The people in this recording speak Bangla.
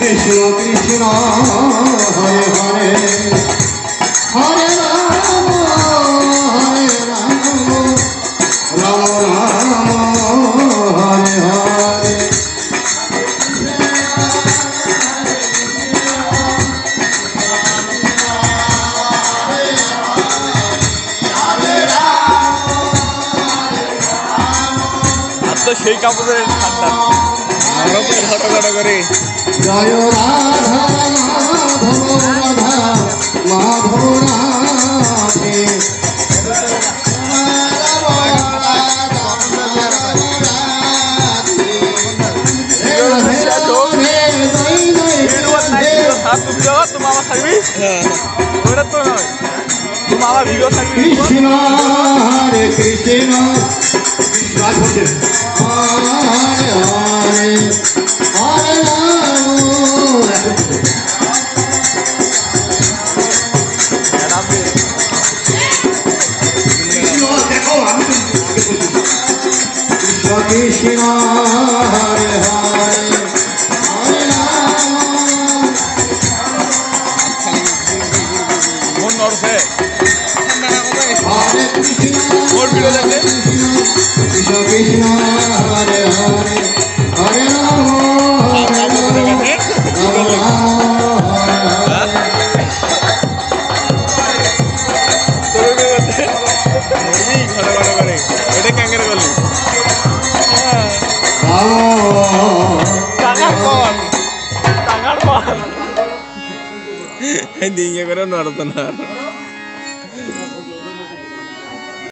কৃষ্ণ কৃষ্ণ হরে হরে হরে রাম রাম রাম হরে হরে সেই কাপড়ের ঠান্ডা ঘটা করে জয় রাধা মাধব রাধা মাধব রাধে কৃষ্ণ হরে কৃষ্ণ হরে হরে হরে কৃষ্ণ কৃষ্ণ হরে হরে হরে রাম মন নড়ছে হরে কৃষ্ণ মোর ভিডিও দেখে কৃষ্ণ কৃষ্ণ হরে হরে হরে রাম হরে রাম দিয়ে করে নড়তো না